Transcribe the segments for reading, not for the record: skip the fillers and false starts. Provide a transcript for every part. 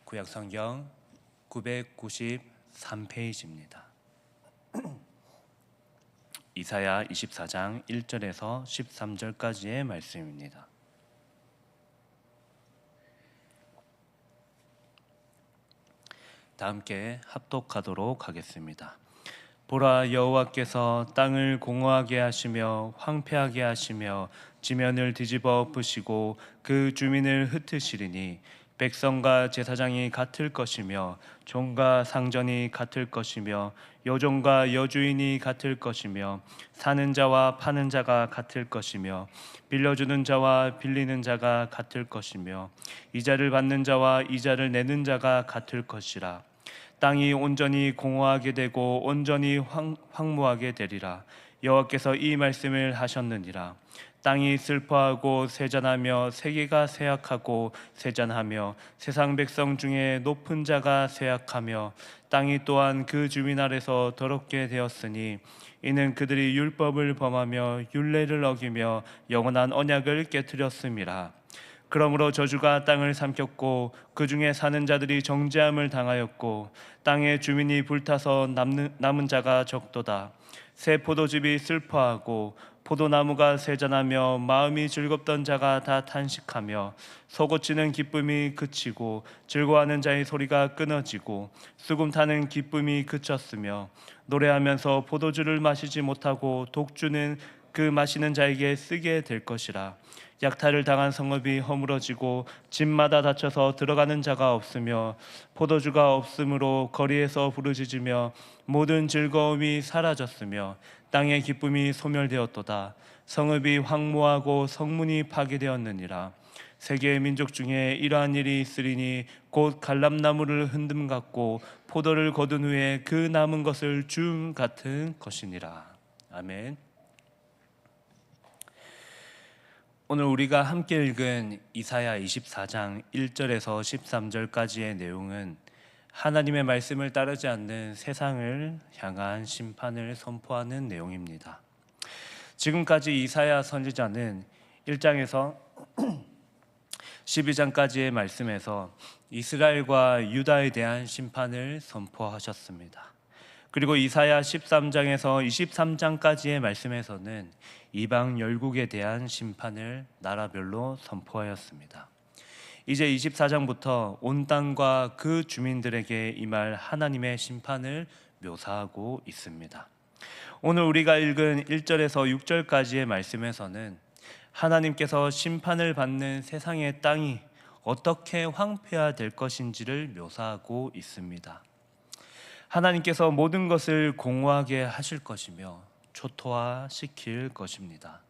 구약성경 993페이지입니다. 이사야 24장 1절에서 13절까지의 말씀입니다. 다 함께 합독하도록 하겠습니다. 보라, 여호와께서 땅을 공허하게 하시며 황폐하게 하시며 지면을 뒤집어 엎으시고 그 주민을 흩으시리니 백성과 제사장이 같을 것이며 종과 상전이 같을 것이며 여종과 여주인이 같을 것이며 사는 자와 파는 자가 같을 것이며 빌려주는 자와 빌리는 자가 같을 것이며 이자를 받는 자와 이자를 내는 자가 같을 것이라. 땅이 온전히 공허하게 되고 온전히 황무하게 되리라. 여호와께서 이 말씀을 하셨느니라. 땅이 슬퍼하고 쇠잔하며 세계가 쇠약하고 쇠잔하며 세상 백성 중에 높은 자가 쇠약하며 땅이 또한 그 주민 아래서 더럽게 되었으니 이는 그들이 율법을 범하며 율례를 어기며 영원한 언약을 깨뜨렸음이라. 그러므로 저주가 땅을 삼켰고 그 중에 사는 자들이 정죄함을 당하였고 땅의 주민이 불타서 남은 자가 적도다. 새 포도즙이 슬퍼하고 포도나무가 쇠잔하며 마음이 즐겁던 자가 다 탄식하며 솟구치는 기쁨이 그치고 즐거워하는 자의 소리가 끊어지고 수금 타는 기쁨이 그쳤으며 노래하면서 포도주를 마시지 못하고 독주는 그 마시는 자에게 쓰게 될 것이라. 약탈을 당한 성읍이 허물어지고 집마다 닫혀서 들어가는 자가 없으며 포도주가 없으므로 거리에서 부르짖으며 모든 즐거움이 사라졌으며 땅의 기쁨이 소멸되었도다. 성읍이 황무하고 성문이 파괴되었느니라. 세계의 민족 중에 이러한 일이 있으리니 곧 갈람나무를 흔듦 같고 포도를 거둔 후에 그 남은 것을 줌 같은 것이니라. 아멘. 오늘 우리가 함께 읽은 이사야 24장 1절에서 13절까지의 내용은 하나님의 말씀을 따르지 않는 세상을 향한 심판을 선포하는 내용입니다. 지금까지 이사야 선지자는 1장에서 12장까지의 말씀에서 이스라엘과 유다에 대한 심판을 선포하셨습니다. 그리고 이사야 13장에서 23장까지의 말씀에서는 이방 열국에 대한 심판을 나라별로 선포하였습니다. 이제 24장부터 온 땅과 그 주민들에게 임할 하나님의 심판을 묘사하고 있습니다. 오늘 우리가 읽은 1절에서 6절까지의 말씀에서는 하나님께서 심판을 받는 세상의 땅이 어떻게 황폐화될 것인지를 묘사하고 있습니다. 하나님께서 모든 것을 공허하게 하실 것이며 초토화시킬 것입니다.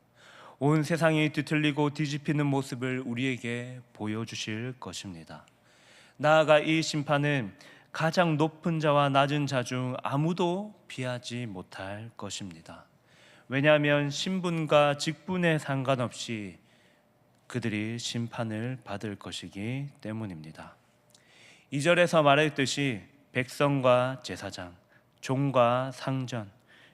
온 세상이 뒤틀리고 뒤집히는 모습을 우리에게 보여주실 것입니다. 나아가 이 심판은 가장 높은 자와 낮은 자 중 아무도 피하지 못할 것입니다. 왜냐하면 신분과 직분에 상관없이 그들이 심판을 받을 것이기 때문입니다. 2절에서 말했듯이 백성과 제사장, 종과 상전,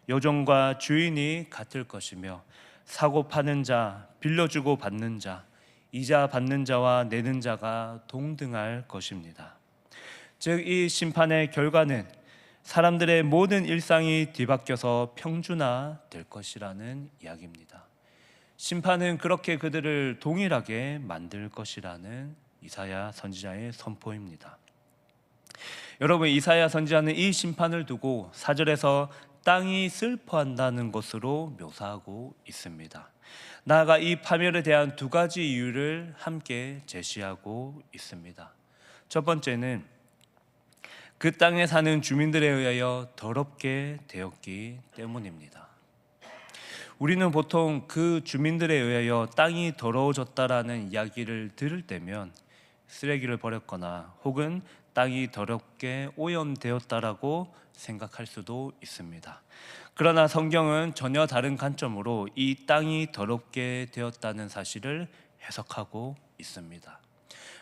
여종과 주인이 같을 것이며 사고 파는 자, 빌려주고 받는 자, 이자 받는 자와 내는 자가 동등할 것입니다. 즉 이 심판의 결과는 사람들의 모든 일상이 뒤바뀌어서 평준화될 것이라는 이야기입니다. 심판은 그렇게 그들을 동일하게 만들 것이라는 이사야 선지자의 선포입니다. 여러분, 이사야 선지자는 이 심판을 두고 4절에서 땅이 슬퍼한다는 것으로 묘사하고 있습니다. 나아가 이 파멸에 대한 두 가지 이유를 함께 제시하고 있습니다. 첫 번째는 그 땅에 사는 주민들에 의하여 더럽게 되었기 때문입니다. 우리는 보통 그 주민들에 의하여 땅이 더러워졌다라는 이야기를 들을 때면 쓰레기를 버렸거나 혹은 땅이 더럽게 오염되었다라고 생각할 수도 있습니다. 그러나 성경은 전혀 다른 관점으로 이 땅이 더럽게 되었다는 사실을 해석하고 있습니다.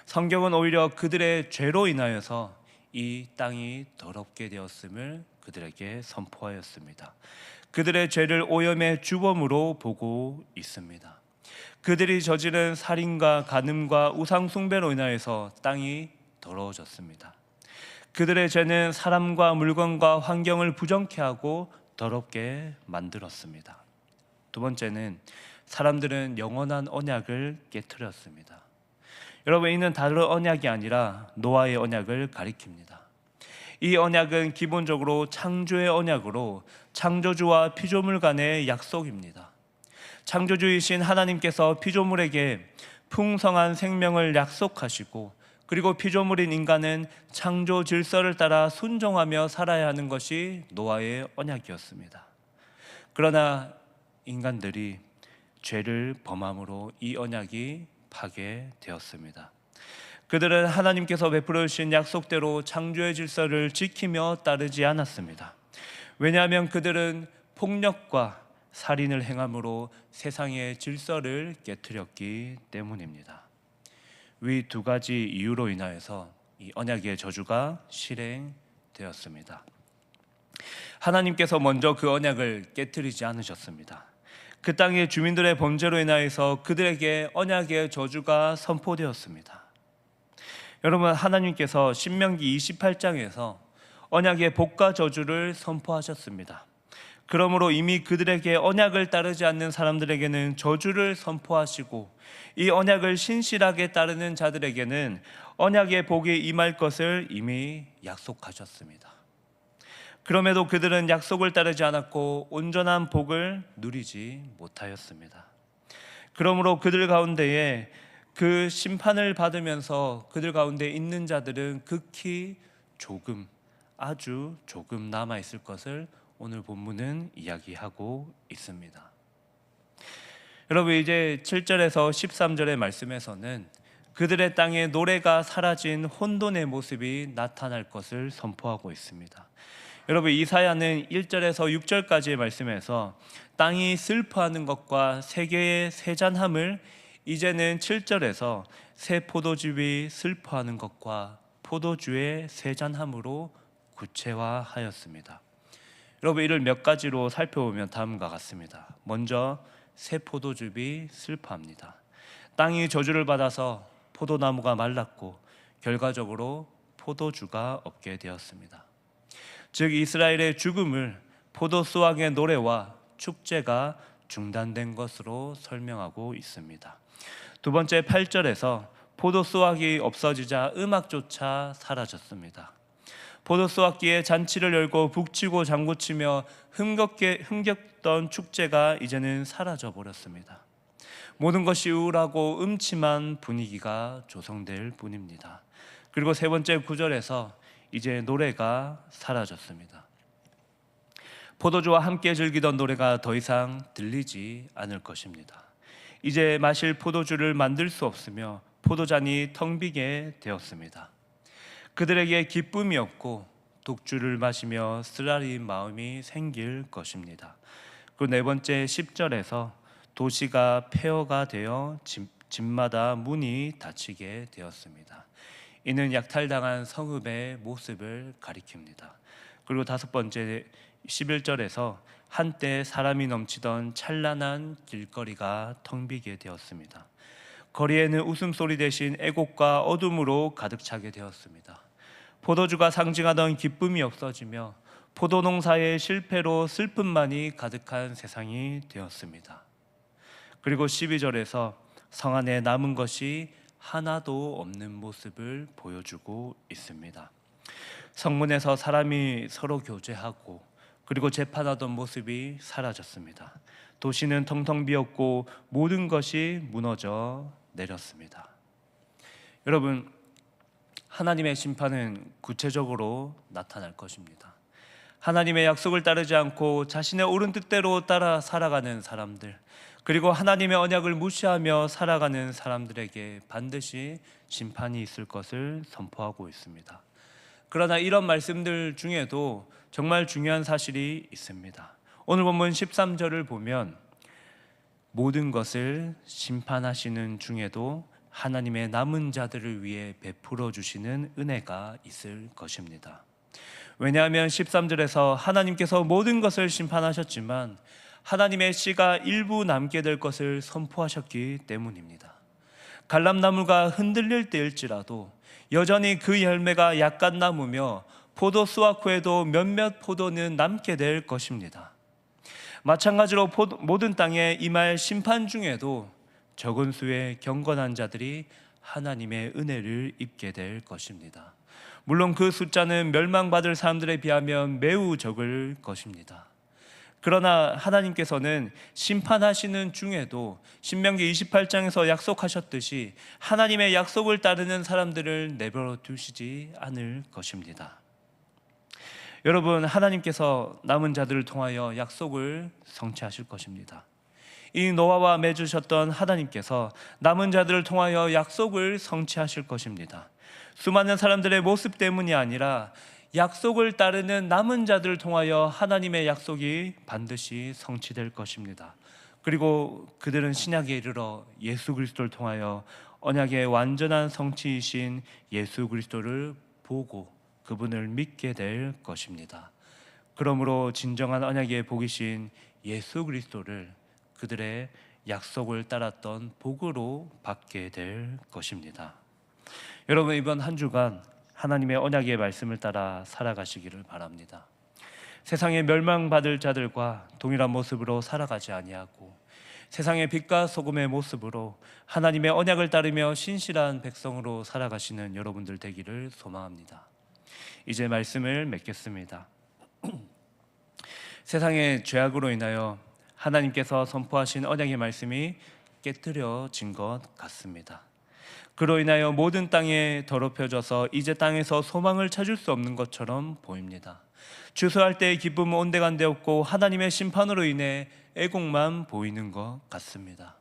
성경은 오히려 그들의 죄로 인하여서 이 땅이 더럽게 되었음을 그들에게 선포하였습니다. 그들의 죄를 오염의 주범으로 보고 있습니다. 그들이 저지른 살인과 간음과 우상 숭배로 인하여서 땅이 더러워졌습니다. 그들의 죄는 사람과 물건과 환경을 부정케 하고 더럽게 만들었습니다. 두 번째는 사람들은 영원한 언약을 깨트렸습니다. 여러분, 이는 다른 언약이 아니라 노아의 언약을 가리킵니다. 이 언약은 기본적으로 창조의 언약으로 창조주와 피조물 간의 약속입니다. 창조주이신 하나님께서 피조물에게 풍성한 생명을 약속하시고, 그리고 피조물인 인간은 창조 질서를 따라 순종하며 살아야 하는 것이 노아의 언약이었습니다. 그러나 인간들이 죄를 범함으로 이 언약이 파괴되었습니다. 그들은 하나님께서 베풀어 주신 약속대로 창조의 질서를 지키며 따르지 않았습니다. 왜냐하면 그들은 폭력과 살인을 행함으로 세상의 질서를 깨트렸기 때문입니다. 위 두 가지 이유로 인하여서 이 언약의 저주가 실행되었습니다. 하나님께서 먼저 그 언약을 깨트리지 않으셨습니다. 그 땅의 주민들의 범죄로 인하여서 그들에게 언약의 저주가 선포되었습니다. 여러분, 하나님께서 신명기 28장에서 언약의 복과 저주를 선포하셨습니다. 그러므로 이미 그들에게 언약을 따르지 않는 사람들에게는 저주를 선포하시고, 이 언약을 신실하게 따르는 자들에게는 언약의 복이 임할 것을 이미 약속하셨습니다. 그럼에도 그들은 약속을 따르지 않았고 온전한 복을 누리지 못하였습니다. 그러므로 그들 가운데에 그 심판을 받으면서 그들 가운데 있는 자들은 극히 조금, 아주 조금 남아있을 것을 오늘 본문은 이야기하고 있습니다. 여러분, 이제 7절에서 13절의 말씀에서는 그들의 땅에 노래가 사라진 혼돈의 모습이 나타날 것을 선포하고 있습니다. 여러분, 이사야는 1절에서 6절까지의 말씀에서 땅이 슬퍼하는 것과 세계의 세잔함을 이제는 7절에서 새 포도즙이 슬퍼하는 것과 포도주의 세잔함으로 구체화하였습니다. 여러분, 이를 몇 가지로 살펴보면 다음과 같습니다. 먼저 새 포도즙이 슬퍼합니다. 땅이 저주를 받아서 포도나무가 말랐고 결과적으로 포도주가 없게 되었습니다. 즉, 이스라엘의 죽음을 포도 수확의 노래와 축제가 중단된 것으로 설명하고 있습니다. 두 번째, 8절에서 포도 수확이 없어지자 음악조차 사라졌습니다. 포도 수확기에 잔치를 열고 북치고 장구치며 흥겹던 축제가 이제는 사라져 버렸습니다. 모든 것이 우울하고 음침한 분위기가 조성될 뿐입니다. 그리고 세 번째 9절에서 이제 노래가 사라졌습니다. 포도주와 함께 즐기던 노래가 더 이상 들리지 않을 것입니다. 이제 마실 포도주를 만들 수 없으며 포도잔이 텅 비게 되었습니다. 그들에게 기쁨이 없고 독주를 마시며 쓰라린 마음이 생길 것입니다. 그 네 번째 10절에서 도시가 폐허가 되어 집마다 문이 닫히게 되었습니다. 이는 약탈당한 성읍의 모습을 가리킵니다. 그리고 다섯 번째 11절에서 한때 사람이 넘치던 찬란한 길거리가 텅 비게 되었습니다. 거리에는 웃음소리 대신 애곡과 어둠으로 가득 차게 되었습니다. 포도주가 상징하던 기쁨이 없어지며 포도농사의 실패로 슬픔만이 가득한 세상이 되었습니다. 그리고 12절에서 성 안에 남은 것이 하나도 없는 모습을 보여주고 있습니다. 성문에서 사람이 서로 교제하고 그리고 재판하던 모습이 사라졌습니다. 도시는 텅텅 비었고 모든 것이 무너져 내렸습니다. 여러분, 하나님의 심판은 구체적으로 나타날 것입니다. 하나님의 약속을 따르지 않고 자신의 옳은 뜻대로 따라 살아가는 사람들, 그리고 하나님의 언약을 무시하며 살아가는 사람들에게 반드시 심판이 있을 것을 선포하고 있습니다. 그러나 이런 말씀들 중에도 정말 중요한 사실이 있습니다. 오늘 본문 13절을 보면 모든 것을 심판하시는 중에도 하나님의 남은 자들을 위해 베풀어 주시는 은혜가 있을 것입니다. 왜냐하면 13절에서 하나님께서 모든 것을 심판하셨지만 하나님의 씨가 일부 남게 될 것을 선포하셨기 때문입니다. 갈람나무가 흔들릴 때일지라도 여전히 그 열매가 약간 남으며 포도 수확 후에도 몇몇 포도는 남게 될 것입니다. 마찬가지로 모든 땅에 임할 심판 중에도 적은 수의 경건한 자들이 하나님의 은혜를 입게 될 것입니다. 물론 그 숫자는 멸망받을 사람들에 비하면 매우 적을 것입니다. 그러나 하나님께서는 심판하시는 중에도 신명기 28장에서 약속하셨듯이 하나님의 약속을 따르는 사람들을 내버려 두시지 않을 것입니다. 여러분, 하나님께서 남은 자들을 통하여 약속을 성취하실 것입니다. 이 노아와 맺으셨던 하나님께서 남은 자들을 통하여 약속을 성취하실 것입니다. 수많은 사람들의 모습 때문이 아니라 약속을 따르는 남은 자들을 통하여 하나님의 약속이 반드시 성취될 것입니다. 그리고 그들은 신약에 이르러 예수 그리스도를 통하여 언약의 완전한 성취이신 예수 그리스도를 보고 그분을 믿게 될 것입니다. 그러므로 진정한 언약의 복이신 예수 그리스도를 그들의 약속을 따랐던 복으로 받게 될 것입니다. 여러분, 이번 한 주간 하나님의 언약의 말씀을 따라 살아가시기를 바랍니다. 세상에 멸망받을 자들과 동일한 모습으로 살아가지 아니하고 세상의 빛과 소금의 모습으로 하나님의 언약을 따르며 신실한 백성으로 살아가시는 여러분들 되기를 소망합니다. 이제 말씀을 맺겠습니다. 세상의 죄악으로 인하여 하나님께서 선포하신 언약의 말씀이 깨트려진 것 같습니다. 그로 인하여 모든 땅에 더럽혀져서 이제 땅에서 소망을 찾을 수 없는 것처럼 보입니다. 주소할 때의 기쁨은 온데간데 없고 하나님의 심판으로 인해 애곡만 보이는 것 같습니다.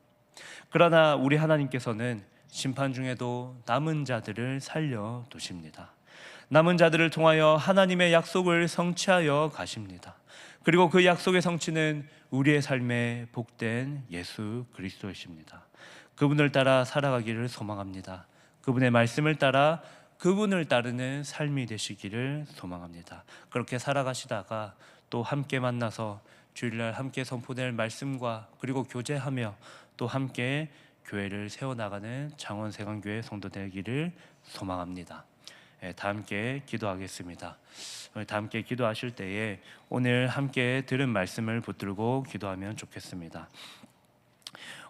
그러나 우리 하나님께서는 심판 중에도 남은 자들을 살려두십니다. 남은 자들을 통하여 하나님의 약속을 성취하여 가십니다. 그리고 그 약속의 성취는 우리의 삶에 복된 예수 그리스도이십니다. 그분을 따라 살아가기를 소망합니다. 그분의 말씀을 따라 그분을 따르는 삶이 되시기를 소망합니다. 그렇게 살아가시다가 또 함께 만나서 주일날 함께 선포될 말씀과 그리고 교제하며 또 함께 교회를 세워나가는 장원세강교회 성도 되기를 소망합니다. 다 함께 기도하겠습니다. 다 함께 기도하실 때에 오늘 함께 들은 말씀을 붙들고 기도하면 좋겠습니다.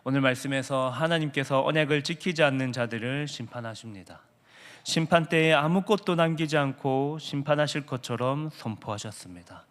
오늘 말씀에서 하나님께서 언약을 지키지 않는 자들을 심판하십니다. 심판 때에 아무것도 남기지 않고 심판하실 것처럼 선포하셨습니다.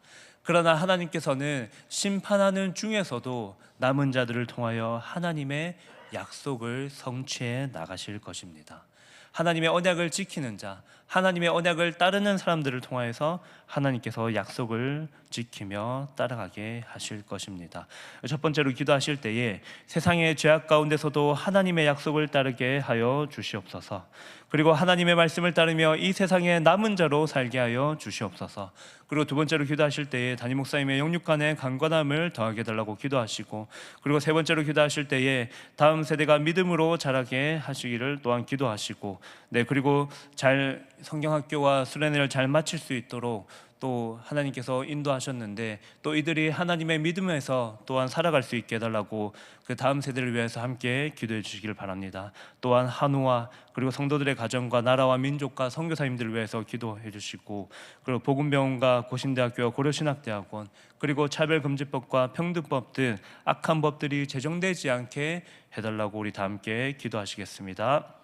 그러나 하나님께서는 심판하는 중에서도 남은 자들을 통하여 하나님의 약속을 성취해 나가실 것입니다. 하나님의 언약을 지키는 자, 하나님의 언약을 따르는 사람들을 통하여서 하나님께서 약속을 지키며 따라가게 하실 것입니다. 첫 번째로 기도하실 때에 세상의 죄악 가운데서도 하나님의 약속을 따르게 하여 주시옵소서. 그리고 하나님의 말씀을 따르며 이 세상에 남은 자로 살게 하여 주시옵소서. 그리고 두 번째로 기도하실 때에 담임 목사님의 영육간의 강건함을 더하게 해달라고 기도하시고, 그리고 세 번째로 기도하실 때에 다음 세대가 믿음으로 자라게 하시기를 또한 기도하시고, 그리고 잘 성경학교와 수련회를 잘 마칠 수 있도록 또 하나님께서 인도하셨는데 또 이들이 하나님의 믿음에서 또한 살아갈 수 있게 해달라고 그 다음 세대를 위해서 함께 기도해 주시기를 바랍니다. 또한 한우와 그리고 성도들의 가정과 나라와 민족과 선교사님들을 위해서 기도해 주시고, 그리고 복음병원과 고신대학교와 고려신학대학원 그리고 차별금지법과 평등법 등 악한 법들이 제정되지 않게 해달라고 우리 다 함께 기도하시겠습니다.